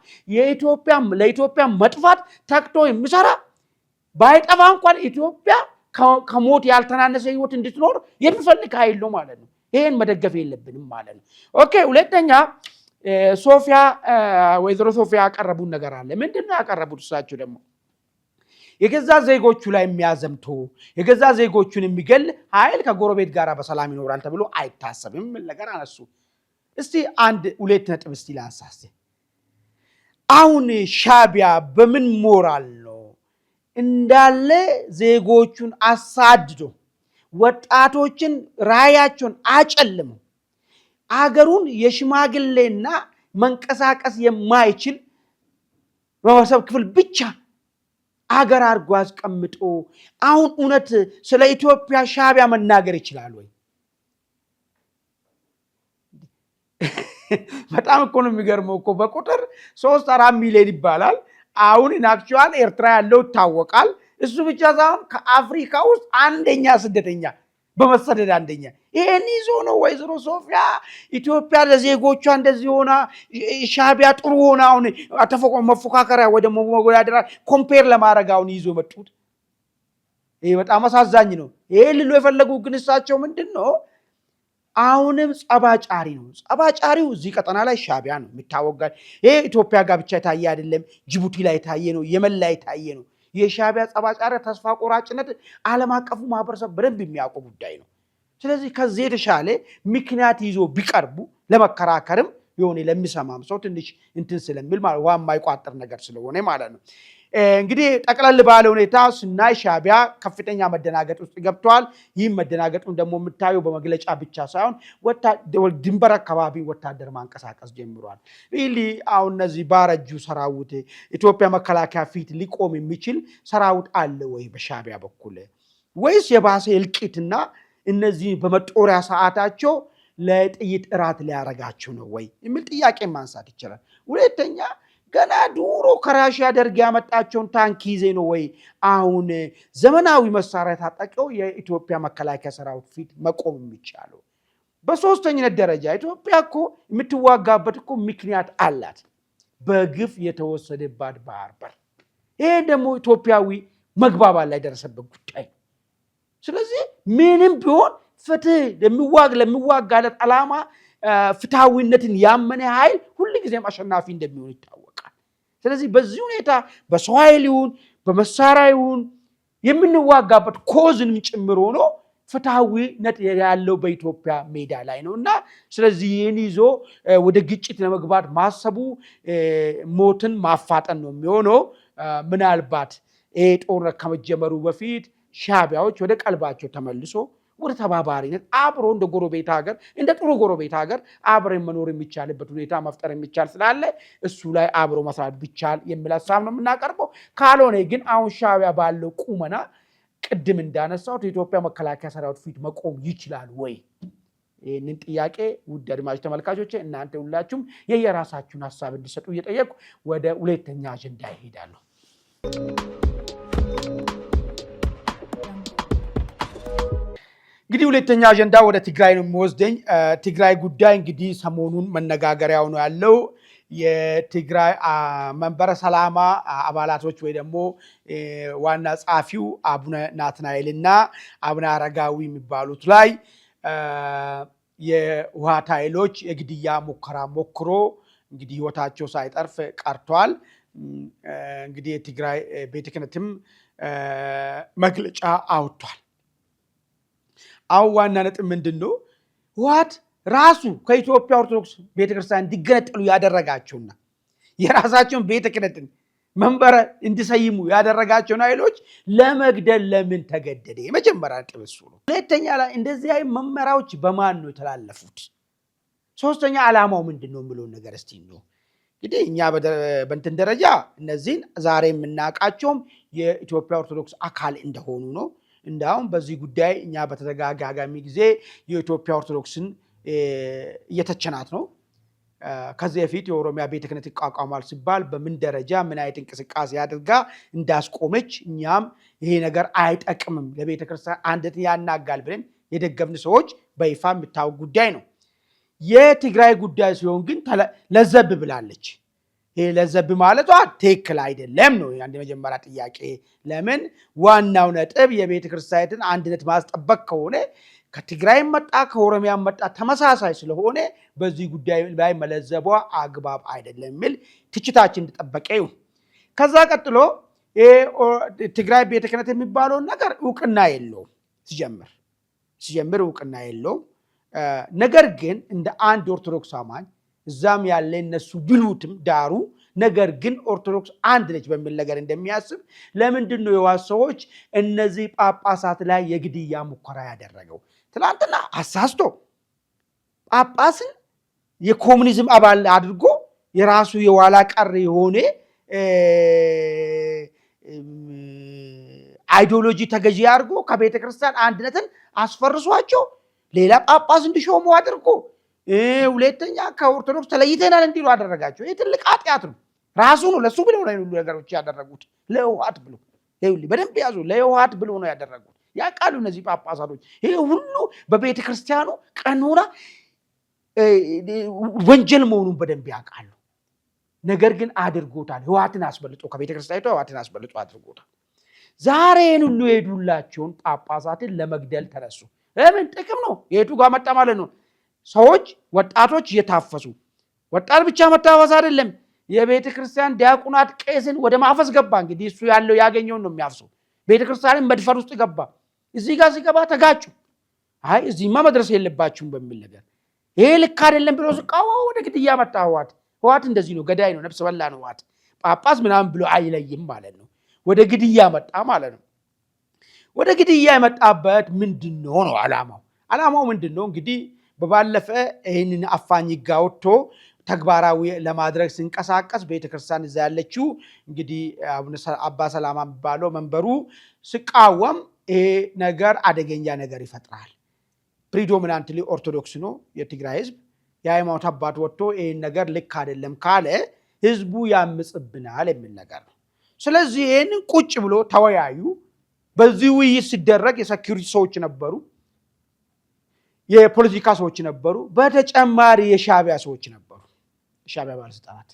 A: ለኢትዮጵያ መጥፋት ተክቶ የሚሰራ ባይጠፋ እንኳን ኢትዮጵያ ከሞት ያልተናነሰ ህይወት እንድትኖር የሚፈልግ ኃይል ነው ማለት ነው። ይሄን መደገፍ የለብንም ማለት ነው። ኦኬ ሁለተኛ ሶፊያ ወይዘሮ ሶፊያ ያቀረቡት ነገር አለ። ምንድነው ያቀረቡት? እሳቸው ደግሞ የገዛ ዜጎቹ ላይ የሚያዘምቶ የገዛ ዜጎቹን የሚገል ኃይል ከጎረቤት ጋር በሰላም ይኖራል ተብሎ አይታሰብም ነገር አነሱ። እስቲ አንድ ሁለት ነጥብ እስቲ ላንሳስ። አሁን ሻቢያ በምን ሞራል ነው እንዳለ ዜጎቹን አሳድዶ ወጣቶችን ራያቸውን አጨልሞ አገሩን የሽማግሌና መንቀሳቀስ የማይችል ማህበረሰብ ክፍል ብቻ አገር አድርጎ አስቀምጦ አሁን እውነት ስለ ኢትዮጵያ ሻዕቢያ መናገር ይችላል ወይ? በጣም እኮ ነው የሚገርመው እኮ በቁጥር 3-4 ሚሊዮን ይባላል። አሁን ኢንአክቹዋል ኤርትራ ያለው ይታወቃል። እሱ ብቻ ሳይሆን ከአፍሪካ ውስጥ አንደኛ ስደተኛ በመሰደድ አንደኛ። ይሄን ይዞ ነው ወይዘሮ ሶፊያ ኢትዮጵያ ለዜጎቿ እንደዚህ ሆና ሻዕቢያ ጥሩ ሆና አሁን መፎካከሪያ ወደ መወዳደር ኮምፔር ለማድረግ አሁን ይዞ መጡት። ይሄ በጣም አሳዛኝ ነው። ይሄ ልሎ የፈለጉ ግን እሳቸው ምንድነው አሁንም ጸባጫሪ ነው። ጸባጫሪው እዚህ ቀጠና ላይ ሻዕቢያ ነው የሚታወቃል። ይሄ ኢትዮጵያ ጋር ብቻ የታየ አይደለም፣ ጅቡቲ ላይ የታየ ነው፣ የመን ላይ የታየ ነው። የሻዕቢያ ጸባጫሪ ተስፋ ቆራጭነት ዓለም አቀፉ ማህበረሰብ በደንብ የሚያውቁ ጉዳይ ነው። ስለዚህ ከዚህ የተሻለ ምክንያት ይዞ ቢቀርቡ ለመከራከርም የሆነ ለሚሰማም ሰው ትንሽ እንትን ስለሚል ማለት ዋ የማይቋጥር ነገር ስለሆነ ማለት ነው። እንግዲህ ጠቅለል ባለ ሁኔታ ስናይ ሻዕቢያ ከፍተኛ መደናገጥ ውስጥ ገብቷል። ይህ መደናገጡን ደግሞ የምታየው በመግለጫ ብቻ ሳይሆን ድንበር አካባቢ ወታደር ማንቀሳቀስ ጀምሯል። ሪሊ አሁን እነዚህ ባረጁ ሰራዊት ኢትዮጵያ መከላከያ ፊት ሊቆም የሚችል ሰራዊት አለ ወይ በሻዕቢያ በኩል ወይስ የባሰ እልቂትና እነዚህ በመጦሪያ ሰዓታቸው ለጥይት እራት ሊያረጋቸው ነው ወይ የሚል ጥያቄ ማንሳት ይችላል። ሁለተኛ ገና ዱሮ ከራሺያ ደርግ ያመጣቸውን ታንክ ይዜ ነው ወይ አሁን ዘመናዊ መሳሪያ ታጠቀው የኢትዮጵያ መከላከያ ሰራዊት ፊት መቆም የሚቻለው? በሶስተኛነት ደረጃ ኢትዮጵያ እኮ የምትዋጋበት እኮ ምክንያት አላት፣ በግፍ የተወሰደባት ባህር በር። ይሄ ደግሞ ኢትዮጵያዊ መግባባት ላይ ደረሰበት ጉዳይ። ስለዚህ ምንም ቢሆን ፍትህ ለሚዋጋለት ዓላማ ፍትሃዊነትን ያመነ ኃይል ሁልጊዜም አሸናፊ እንደሚሆን ይታወቃል። ስለዚህ በዚህ ሁኔታ በሰው ኃይል ይሁን በመሳሪያ ይሁን የምንዋጋበት ኮዝንም ጭምር ሆኖ ፍትሃዊነት ያለው በኢትዮጵያ ሜዳ ላይ ነው እና ስለዚህ ይህን ይዞ ወደ ግጭት ለመግባት ማሰቡ ሞትን ማፋጠን ነው የሚሆነው። ምናልባት ይሄ ጦርነት ከመጀመሩ በፊት ሻዕቢያዎች ወደ ቀልባቸው ተመልሶ ወደ ተባባሪነት አብሮ እንደ ጎረቤት ሀገር እንደ ጥሩ ጎረቤት ሀገር አብረን መኖር የሚቻልበት ሁኔታ መፍጠር የሚቻል ስላለ እሱ ላይ አብሮ መስራት ቢቻል የሚል ሀሳብ ነው የምናቀርበው። ካልሆነ ግን አሁን ሻዕቢያ ባለው ቁመና ቅድም እንዳነሳሁት የኢትዮጵያ መከላከያ ሰራዊት ፊት መቆም ይችላል ወይ? ይህንን ጥያቄ ውድ አድማጭ ተመልካቾች እናንተ ሁላችሁም የየራሳችሁን ሀሳብ እንዲሰጡ እየጠየቁ ወደ ሁለተኛ አጀንዳ ይሄዳለሁ። እንግዲህ ሁለተኛ አጀንዳ ወደ ትግራይ ነው የሚወስደኝ። ትግራይ ጉዳይ እንግዲህ ሰሞኑን መነጋገሪያው ነው ያለው። የትግራይ መንበረ ሰላማ አባላቶች ወይ ደግሞ ዋና ጸሐፊው አቡነ ናትናኤልና አቡነ አረጋዊ የሚባሉት ላይ የህወሓት ኃይሎች የግድያ ሙከራ ሞክሮ እንግዲህ ህይወታቸው ሳይጠርፍ ቀርቷል። እንግዲህ የትግራይ ቤተ ክህነትም መግለጫ አውጥቷል። አሁን ዋና ነጥብ ምንድነው? ህወሓት ራሱ ከኢትዮጵያ ኦርቶዶክስ ቤተክርስቲያን እንዲገነጠሉ ያደረጋቸውና የራሳቸውን ቤተ ክህነትን መንበረ እንዲሰይሙ ያደረጋቸውን ኃይሎች ለመግደል ለምን ተገደደ? የመጀመሪያ ነጥብ እሱ ነው። ሁለተኛ ላይ እንደዚህ አይነት መመሪያዎች በማን ነው የተላለፉት? ሶስተኛ ዓላማው ምንድነው የሚለውን ነገር እስቲ ነው እንግዲህ እኛ በእንትን ደረጃ እነዚህን ዛሬ የምናውቃቸውም የኢትዮጵያ ኦርቶዶክስ አካል እንደሆኑ ነው። እንዳውም በዚህ ጉዳይ እኛ በተደጋጋሚ ጊዜ የኢትዮጵያ ኦርቶዶክስን እየተቸናት ነው። ከዚህ በፊት የኦሮሚያ ቤተ ክህነት ይቋቋማል ሲባል በምን ደረጃ ምን አይነት እንቅስቃሴ አድርጋ እንዳስቆመች እኛም ይሄ ነገር አይጠቅምም ለቤተ ክርስቲያን አንድነትን ያናጋል ብለን የደገፍን ሰዎች በይፋ የሚታወቅ ጉዳይ ነው። የትግራይ ጉዳይ ሲሆን ግን ለዘብ ብላለች። ይሄ ለዘብ ማለቷ ትክክል አይደለም ነው አንድ መጀመሪያ ጥያቄ። ለምን ዋናው ነጥብ የቤተ ክርስቲያንን አንድነት ማስጠበቅ ከሆነ ከትግራይ መጣ ከኦሮሚያ መጣ ተመሳሳይ ስለሆነ በዚህ ጉዳይ ላይ መለዘቧ አግባብ አይደለም የሚል ትችታችን እንደተጠበቀ ይሁን። ከዛ ቀጥሎ ትግራይ ቤተ ክህነት የሚባለው ነገር እውቅና የለውም። ሲጀምር እውቅና የለውም። ነገር ግን እንደ አንድ ኦርቶዶክስ አማኝ እዛም ያለ እነሱ ብሉትም ዳሩ ነገር ግን ኦርቶዶክስ አንድ ነች በሚል ነገር እንደሚያስብ ለምንድን ነው የዋስ ሰዎች እነዚህ ጳጳሳት ላይ የግድያ ሙከራ ያደረገው? ትላንትና አሳስቶ ጳጳስን የኮሙኒዝም አባል አድርጎ የራሱ የኋላ ቀር የሆነ አይዲዮሎጂ ተገዢ አድርጎ ከቤተ ክርስቲያን አንድነትን አስፈርሷቸው ሌላ ጳጳስ እንዲሾሙ አድርጎ ሁለተኛ ከኦርቶዶክስ ተለይተናል እንዲሉ አደረጋቸው። ይህ ትልቅ ኃጢአት ነው። ራሱ ነው ለሱ ብለው ነው ሁሉ ነገሮች ያደረጉት። ለህወሓት ብሎ በደንብ ያዙ። ለህወሓት ብሎ ነው ያደረጉት። ያውቃሉ እነዚህ ጳጳሳቶች ይሄ ሁሉ በቤተ ክርስቲያኑ ቀኖና ወንጀል መሆኑን በደንብ ያውቃሉ። ነገር ግን አድርጎታል። ህወሓትን አስበልጦ ከቤተ ክርስቲያኑ ህወሓትን አስበልጦ አድርጎታል። ዛሬን ሁሉ የሄዱላቸውን ጳጳሳትን ለመግደል ተነሱ። ለምን? ጥቅም ነው። የቱ ጋር መጣ ማለት ነው። ሰዎች ወጣቶች እየታፈሱ ወጣት ብቻ መታፈስ አይደለም የቤተ ክርስቲያን ዲያቆናት ቄስን ወደ ማፈስ ገባ። እንግዲህ እሱ ያለው ያገኘውን ነው የሚያፍሰው። ቤተ ክርስቲያንን መድፈር ውስጥ ገባ። እዚህ ጋር ሲገባ ተጋጩ። አይ እዚህማ መድረስ የለባችሁም በሚል ነገር ይሄ ልክ አይደለም ብሎ ሲቃወሙ ወደ ግድያ መጣ። ህወሓት እንደዚህ ነው፣ ገዳይ ነው፣ ነፍስ በላ ነው። ህወሓት ጳጳስ ምናምን ብሎ አይለይም ማለት ነው። ወደ ግድያ መጣ ማለት ነው። ወደ ግድያ የመጣበት ምንድነው ነው ዓላማው ምንድነው? እንግዲህ በባለፈ ይህንን አፋኝ ህግ አውጥቶ ተግባራዊ ለማድረግ ሲንቀሳቀስ ቤተክርስቲያን እዛ ያለችው እንግዲህ አባ ሰላማ የሚባለው መንበሩ ሲቃወም ይሄ ነገር አደገኛ ነገር ይፈጥራል። ፕሪዶሚናንትሊ ኦርቶዶክስ ነው የትግራይ ህዝብ። የሃይማኖት አባት ወጥቶ ይህን ነገር ልክ አይደለም ካለ ህዝቡ ያምጽብናል የሚል ነገር ነው። ስለዚህ ይህንን ቁጭ ብሎ ተወያዩ። በዚህ ውይይት ሲደረግ የሴኩሪቲ ሰዎች ነበሩ፣ የፖለቲካ ሰዎች ነበሩ፣ በተጨማሪ የሻዕቢያ ሰዎች ነበሩ፣ የሻዕቢያ ባለስልጣናት።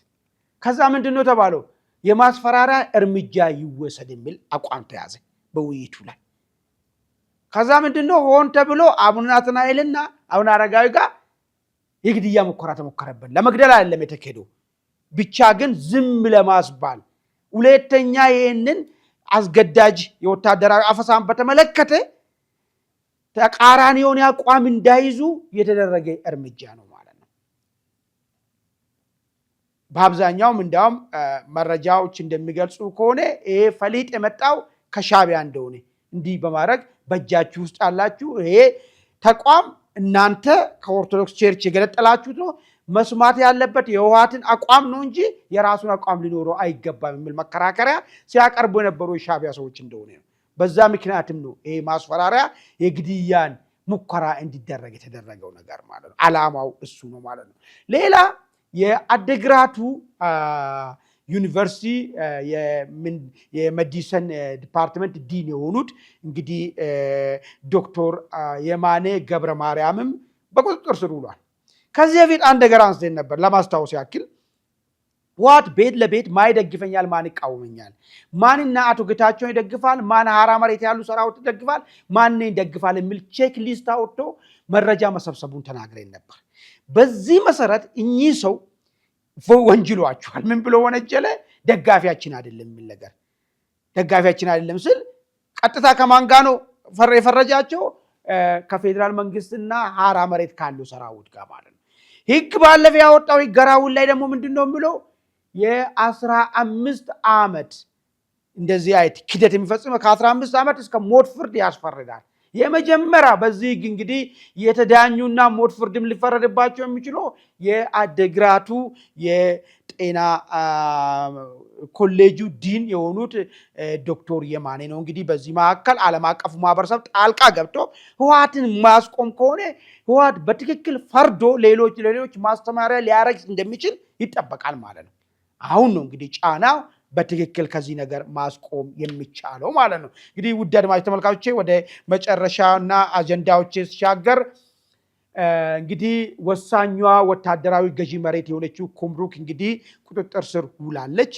A: ከዛ ምንድነው ተባለው? የማስፈራሪያ እርምጃ ይወሰድ የሚል አቋም ተያዘ በውይይቱ ላይ። ከዛ ምንድነው ሆን ተብሎ አቡነ ናትናኤልና አቡነ አረጋዊ ጋር የግድያ ሙከራ ተሞከረበት። ለመግደል አይደለም የተካሄደው፣ ብቻ ግን ዝም ለማስባል ሁለተኛ ይህንን አስገዳጅ የወታደራዊ አፈሳን በተመለከተ ተቃራኒውን አቋም እንዳይዙ የተደረገ እርምጃ ነው ማለት ነው። በአብዛኛውም እንዲያውም መረጃዎች እንደሚገልጹ ከሆነ ይሄ ፈሊጥ የመጣው ከሻዕቢያ እንደሆነ እንዲህ በማድረግ በእጃችሁ ውስጥ ያላችሁ ይሄ ተቋም እናንተ ከኦርቶዶክስ ቸርች የገለጠላችሁት ነው፣ መስማት ያለበት የህወሓትን አቋም ነው እንጂ የራሱን አቋም ሊኖረው አይገባም የሚል መከራከሪያ ሲያቀርቡ የነበሩ የሻዕቢያ ሰዎች እንደሆነ ነው። በዛ ምክንያትም ነው ይሄ ማስፈራሪያ የግድያን ሙከራ እንዲደረግ የተደረገው ነገር ማለት ነው። ዓላማው እሱ ነው ማለት ነው። ሌላ የአዲግራቱ ዩኒቨርሲቲ የሜዲሲን ዲፓርትመንት ዲን የሆኑት እንግዲህ ዶክተር የማነ ገብረ ማርያምም በቁጥጥር ስር ውሏል። ከዚህ በፊት አንድ ነገር አንስተን ነበር ለማስታወስ ያክል ህወሓት ቤት ለቤት ማን ይደግፈኛል፣ ማን ይቃወመኛል፣ ማንና አቶ ጌታቸውን ይደግፋል፣ ማን ሀራ መሬት ያሉ ሰራዊት ይደግፋል፣ ማን ይደግፋል የሚል ቼክ ሊስት አውጥቶ መረጃ መሰብሰቡን ተናግረን ነበር። በዚህ መሰረት እኚህ ሰው ወንጅሏቸዋል። ምን ብሎ ወነጀለ? ደጋፊያችን አይደለም የሚል ነገር። ደጋፊያችን አይደለም ስል ቀጥታ ከማን ጋር ነው የፈረጃቸው? ከፌዴራል መንግስትና ሀራ መሬት ካለው ሰራዊት ጋር ማለት ነው። ህግ ባለፈ ያወጣው ይገራውን ላይ ደግሞ ምንድነው የሚለው? የ15 ዓመት እንደዚህ አይነት ክደት የሚፈጽመው ከ15 ዓመት እስከ ሞት ፍርድ ያስፈርዳል። የመጀመሪያ በዚህ ህግ እንግዲህ የተዳኙና ሞት ፍርድም ሊፈረድባቸው የሚችለው የአዲግራቱ የጤና ኮሌጁ ዲን የሆኑት ዶክተር የማነ ነው። እንግዲህ በዚህ መካከል ዓለም አቀፉ ማህበረሰብ ጣልቃ ገብቶ ህወሓትን ማስቆም ከሆነ ህወሓት በትክክል ፈርዶ ሌሎች ማስተማሪያ ሊያረግ እንደሚችል ይጠበቃል ማለት ነው። አሁን ነው እንግዲህ ጫናው በትክክል ከዚህ ነገር ማስቆም የሚቻለው ማለት ነው። እንግዲህ ውድ አድማጭ ተመልካቾቼ ወደ መጨረሻና አጀንዳዎች ሲሻገር እንግዲህ ወሳኟ ወታደራዊ ገዢ መሬት የሆነችው ኩምሩክ እንግዲህ ቁጥጥር ስር ውላለች።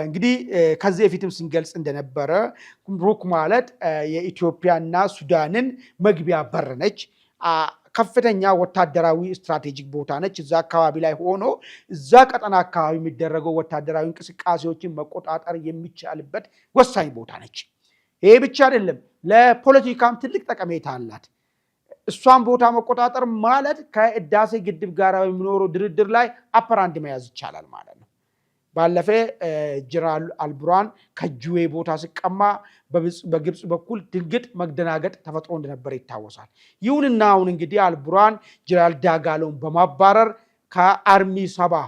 A: እንግዲህ ከዚህ በፊትም ስንገልጽ እንደነበረ ኩምሩክ ማለት የኢትዮጵያና ሱዳንን መግቢያ በር ነች። ከፍተኛ ወታደራዊ ስትራቴጂክ ቦታ ነች። እዛ አካባቢ ላይ ሆኖ እዛ ቀጠና አካባቢ የሚደረገው ወታደራዊ እንቅስቃሴዎችን መቆጣጠር የሚቻልበት ወሳኝ ቦታ ነች። ይሄ ብቻ አይደለም፣ ለፖለቲካም ትልቅ ጠቀሜታ አላት። እሷን ቦታ መቆጣጠር ማለት ከህዳሴ ግድብ ጋር የሚኖረው ድርድር ላይ አፐራንድ መያዝ ይቻላል ማለት ነው። ባለፈ ጀነራል አልቡርሃን ከጁዌ ቦታ ሲቀማ በግብጽ በኩል ድንግጥ መደናገጥ ተፈጥሮ እንደነበር ይታወሳል። ይሁንና አሁን እንግዲህ አልቡርሃን ጀነራል ዳጋሎን በማባረር ከአርሚ 7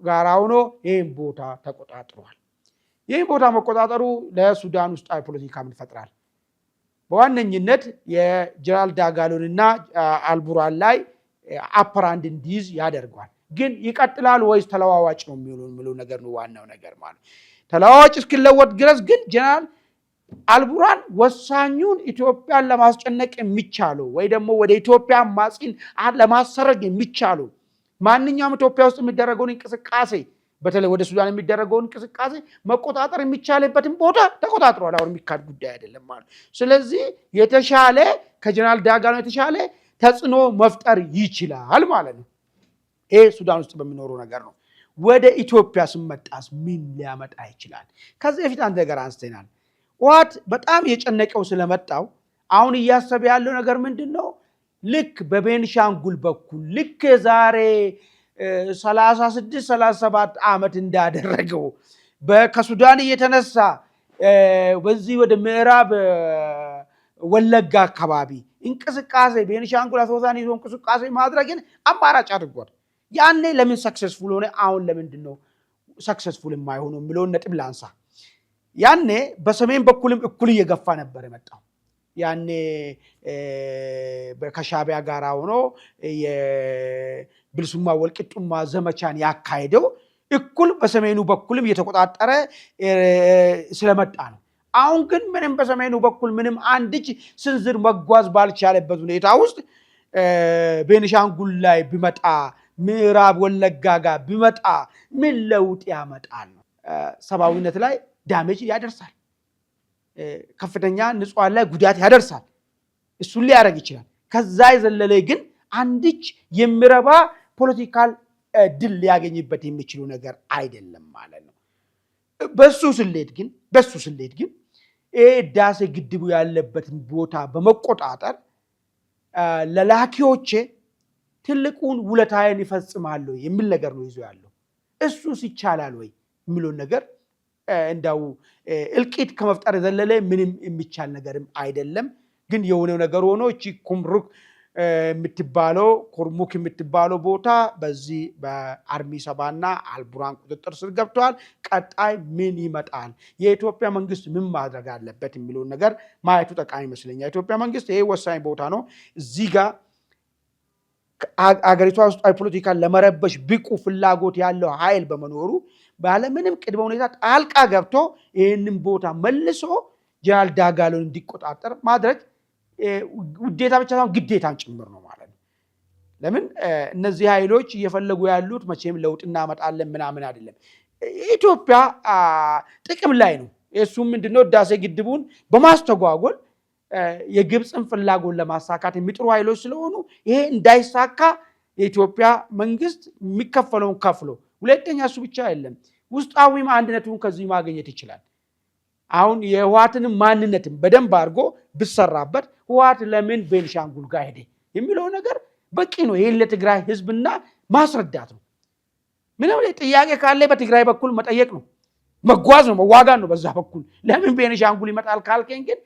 A: ጋር ሆኖ ይህን ቦታ ተቆጣጥሯል። ይህን ቦታ መቆጣጠሩ ለሱዳን ውስጣዊ ፖለቲካ ምን ይፈጥራል? በዋነኝነት የጀነራል ዳጋሎንና አልቡራን ላይ አፐራንድ እንዲይዝ ያደርጋል። ግን ይቀጥላል ወይስ ተለዋዋጭ ነው የሚለው ነገር ነው ዋናው ነገር ማለት። ተለዋዋጭ እስኪለወጥ ድረስ ግን ጀነራል አልቡራን ወሳኙን ኢትዮጵያን ለማስጨነቅ የሚቻለው ወይ ደግሞ ወደ ኢትዮጵያ ማጽን ለማሰረግ የሚቻለው ማንኛውም ኢትዮጵያ ውስጥ የሚደረገውን እንቅስቃሴ በተለይ ወደ ሱዳን የሚደረገውን እንቅስቃሴ መቆጣጠር የሚቻልበትን ቦታ ተቆጣጥሯል። አሁን የሚካድ ጉዳይ አይደለም ማለት። ስለዚህ የተሻለ ከጀነራል ዳጋሎ የተሻለ ተጽዕኖ መፍጠር ይችላል ማለት ነው። ይሄ ሱዳን ውስጥ በሚኖረው ነገር ነው። ወደ ኢትዮጵያ ስመጣስ ምን ሊያመጣ ይችላል? ከዚህ በፊት አንድ ነገር አንስተናል። ህወሓት በጣም የጨነቀው ስለመጣው አሁን እያሰበ ያለው ነገር ምንድነው? ልክ በቤንሻንጉል በኩል ልክ ዛሬ 36 37 ዓመት እንዳደረገው ከሱዳን እየተነሳ በዚህ ወደ ምዕራብ ወለጋ አካባቢ እንቅስቃሴ ቤንሻንጉል አሶሳን ይዞ እንቅስቃሴ ማድረግን አማራጭ አድርጓል። ያኔ ለምን ሰክሰስፉል ሆነ? አሁን ለምንድነው ሰክሰስፉል የማይሆነው የሚለውን ነጥብ ላንሳ። ያኔ በሰሜን በኩልም እኩል እየገፋ ነበር የመጣው። ያኔ ከሻዕቢያ ጋር ሆኖ የብልሱማ ወልቂጡማ ዘመቻን ያካሄደው እኩል በሰሜኑ በኩልም እየተቆጣጠረ ስለመጣ ነው። አሁን ግን ምንም በሰሜኑ በኩል ምንም አንድ እጅ ስንዝር መጓዝ ባልቻለበት ሁኔታ ውስጥ ቤንሻንጉል ላይ ቢመጣ ምዕራብ ወለጋ ጋር ቢመጣ ምን ለውጥ ያመጣል? ሰብአዊነት ላይ ዳሜጅ ያደርሳል። ከፍተኛ ንጹሃን ላይ ጉዳት ያደርሳል። እሱን ሊያደርግ ይችላል። ከዛ የዘለለ ግን አንድች የሚረባ ፖለቲካል ድል ሊያገኝበት የሚችሉ ነገር አይደለም ማለት ነው። በሱ ስሌት ግን ህዳሴ ግድቡ ያለበትን ቦታ በመቆጣጠር ለላኪዎቼ ትልቁን ውለታዬን ይፈጽማሉ የሚል ነገር ነው ይዞ ያለው። እሱስ ይቻላል ወይ የሚለው ነገር እንዳው እልቂት ከመፍጠር የዘለለ ምንም የሚቻል ነገርም አይደለም። ግን የሆነው ነገር ሆኖ እቺ ኩምሩክ የምትባለው ቦታ በዚህ በአርሚ ሰባና አልቡራን ቁጥጥር ስር ገብቷል። ቀጣይ ምን ይመጣል? የኢትዮጵያ መንግስት ምን ማድረግ አለበት የሚለው ነገር ማየቱ ጠቃሚ ይመስለኛል። የኢትዮጵያ መንግስት ይሄ ወሳኝ ቦታ ነው። እዚህ ጋር አገሪቷ ውስጣዊ ፖለቲካን ለመረበሽ ብቁ ፍላጎት ያለው ኃይል በመኖሩ ባለምንም ቅድመ ሁኔታ ጣልቃ ገብቶ ይህንን ቦታ መልሶ ጀነራል ዳጋሎን እንዲቆጣጠር ማድረግ ውዴታ ብቻ ሳይሆን ግዴታን ጭምር ነው ማለት ነው። ለምን እነዚህ ኃይሎች እየፈለጉ ያሉት መቼም ለውጥ እናመጣለን ምናምን አይደለም። ኢትዮጵያ ጥቅም ላይ ነው። እሱም ምንድነው? ህዳሴ ግድቡን በማስተጓጎል የግብፅን ፍላጎት ለማሳካት የሚጥሩ ኃይሎች ስለሆኑ ይሄ እንዳይሳካ የኢትዮጵያ መንግስት የሚከፈለውን ከፍሎ፣ ሁለተኛ እሱ ብቻ አይደለም ውስጣዊም አንድነቱን ከዚህ ማግኘት ይችላል። አሁን የህወሓትን ማንነትን በደንብ አድርጎ ብሰራበት ህወሓት ለምን ቤንሻንጉል ጋር ሄደ የሚለው ነገር በቂ ነው። ይሄን ለትግራይ ህዝብና ማስረዳት ነው። ምንም ጥያቄ ካለ በትግራይ በኩል መጠየቅ ነው፣ መጓዝ ነው፣ መዋጋት ነው። በዛ በኩል ለምን ቤንሻንጉል ይመጣል ካልከኝ ግን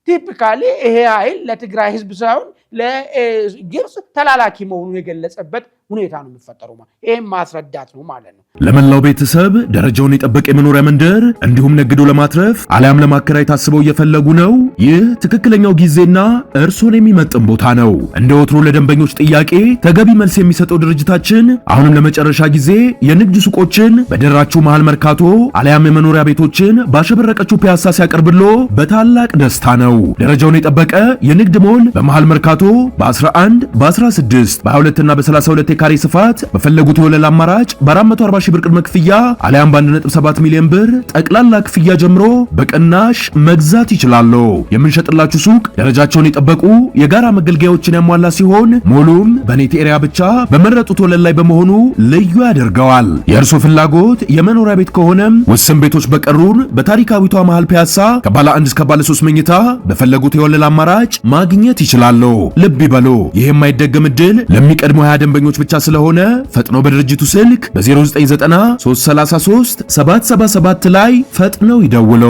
A: ቲፒካሊ ይሄ ኃይል ለትግራይ ህዝብ ሳይሆን ለግብፅ ተላላኪ መሆኑን የገለጸበት ሁኔታ ነው የሚፈጠረው። ይሄን ማስረዳት ነው ማለት ነው።
B: ለመላው ቤተሰብ ደረጃውን የጠበቀ የመኖሪያ መንደር እንዲሁም ነግዶ ለማትረፍ አሊያም ለማከራየት ታስበው እየፈለጉ ነው? ይህ ትክክለኛው ጊዜና እርሶን የሚመጥን ቦታ ነው። እንደ ወትሮ ለደንበኞች ጥያቄ ተገቢ መልስ የሚሰጠው ድርጅታችን አሁንም ለመጨረሻ ጊዜ የንግድ ሱቆችን በደራችሁ መሃል መርካቶ አሊያም የመኖሪያ ቤቶችን ባሸበረቀችው ፒያሳ ሲያቀርብሎ በታላቅ ደስታ ነው። ደረጃውን የጠበቀ የንግድ ሞል በመሃል መርካቶ በ11 በ16 በ22 እና በ32 የካሬ ስፋት በፈለጉት የወለል አማራጭ በ440 ሺህ ብር ቅድመ ክፍያ አሊያም በ1.7 ሚሊዮን ብር ጠቅላላ ክፍያ ጀምሮ በቅናሽ መግዛት ይችላሉ። የምንሸጥላችሁ ሱቅ ደረጃቸውን የጠበቁ የጋራ መገልገያዎችን ያሟላ ሲሆን ሞሉም በኔት ኤሪያ ብቻ በመረጡት ወለል ላይ በመሆኑ ልዩ ያደርገዋል። የእርሶ ፍላጎት የመኖሪያ ቤት ከሆነም ውስን ቤቶች በቀሩን በታሪካዊቷ መሃል ፒያሳ ከባለ 1 እስከ ባለ 3 መኝታ በፈለጉት የወለል አማራጭ ማግኘት ይችላሉ። ልብ ይበሉ፣ ይሄ የማይደገም ዕድል ለሚቀድሙ 20 ደንበኞች ብቻ ስለሆነ ፈጥኖ በድርጅቱ ስልክ በ0993337777 ላይ ፈጥነው ይደውሉ።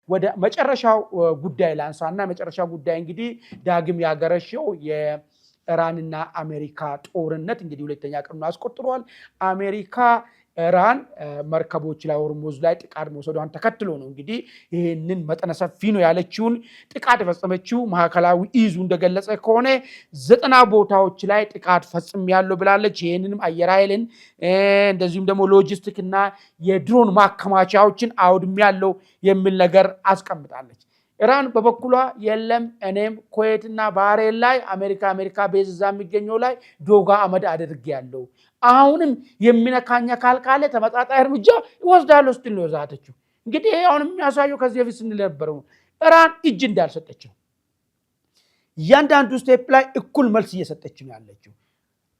A: ወደ መጨረሻው ጉዳይ ላንሳና መጨረሻው ጉዳይ እንግዲህ ዳግም ያገረሸው የኢራንና አሜሪካ ጦርነት እንግዲህ ሁለተኛ ቀኑን አስቆጥሯል። አሜሪካ ኢራን መርከቦች ላይ ሆርሙዝ ላይ ጥቃት መውሰዷን ተከትሎ ነው እንግዲህ ይሄንን መጠነ ሰፊ ነው ያለችውን ጥቃት የፈጸመችው። ማዕከላዊ እዙ እንደገለጸ ከሆነ 90 ቦታዎች ላይ ጥቃት ፈጽሜያለሁ ብላለች። ይሄንንም አየር ኃይልን እንደዚሁም ደግሞ ሎጂስቲክ እና የድሮን ማከማቻዎችን አውድሜያለሁ የሚል ነገር አስቀምጣለች። ኢራን በበኩሏ የለም እኔም ኩዌትና ባህሬን ላይ አሜሪካ ቤዝ እዛ የሚገኘው ላይ ዶጋ አመድ አድርጌያለሁ፣ አሁንም የሚነካኝ አካል ካለ ተመጣጣኝ እርምጃ ይወስዳለሁ ስትል ነው የዛተችው። እንግዲህ አሁን የሚያሳየው ከዚህ በፊት ስንል ነበረው ኢራን እጅ እንዳልሰጠች ነው። እያንዳንዱ ስቴፕ ላይ እኩል መልስ እየሰጠች ነው ያለችው።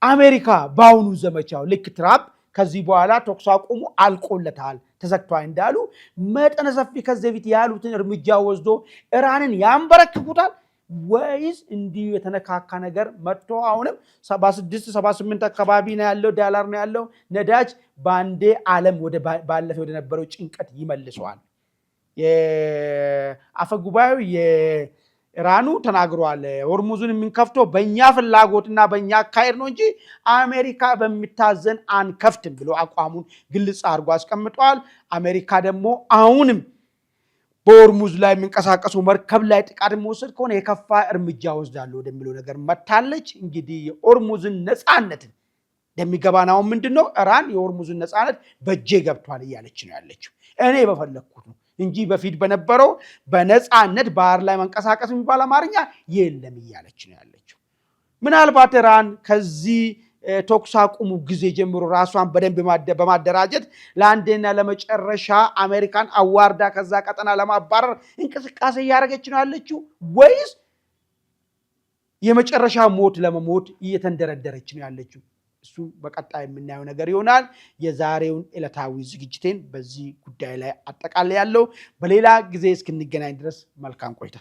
A: አሜሪካ በአሁኑ ዘመቻው ልክ ትራምፕ ከዚህ በኋላ ተኩስ አቁሙ አልቆለታል ተዘግቷል እንዳሉ መጠነ ሰፊ ከዚህ በፊት ያሉትን እርምጃ ወስዶ ኢራንን ያንበረክኩታል ወይስ እንዲህ የተነካካ ነገር መጥቶ አሁንም 76-78 አካባቢ ነው ያለው ዶላር ነው ያለው ነዳጅ ባንዴ ዓለም ወደ ባለፈው ወደ ነበረው ጭንቀት ይመልሰዋል? የአፈጉባኤው ኢራኑ ተናግሯል። ሆርሙዝን የምንከፍተው በእኛ ፍላጎትና በእኛ አካሄድ ነው እንጂ አሜሪካ በሚታዘን አንከፍትም ብሎ አቋሙን ግልጽ አድርጎ አስቀምጧል። አሜሪካ ደግሞ አሁንም በሆርሙዝ ላይ የሚንቀሳቀሱ መርከብ ላይ ጥቃት መውሰድ ከሆነ የከፋ እርምጃ ወስዳለሁ ወደሚለው ነገር መታለች። እንግዲህ የሆርሙዝን ነፃነት እንደሚገባን አሁን ምንድነው ኢራን የሆርሙዝን ነፃነት በእጄ ገብቷል እያለች ነው ያለችው። እኔ በፈለኩት ነው እንጂ በፊት በነበረው በነፃነት ባህር ላይ መንቀሳቀስ የሚባል አማርኛ የለም እያለች ነው ያለችው። ምናልባት ኢራን ከዚህ ተኩስ አቁሙ ጊዜ ጀምሮ ራሷን በደንብ በማደራጀት ለአንዴና ለመጨረሻ አሜሪካን አዋርዳ ከዛ ቀጠና ለማባረር እንቅስቃሴ እያደረገች ነው ያለችው ወይስ የመጨረሻ ሞት ለመሞት እየተንደረደረች ነው ያለችው? እሱ በቀጣይ የምናየው ነገር ይሆናል። የዛሬውን ዕለታዊ ዝግጅቴን በዚህ ጉዳይ ላይ አጠቃላይ ያለው በሌላ ጊዜ እስክንገናኝ ድረስ መልካም ቆይታ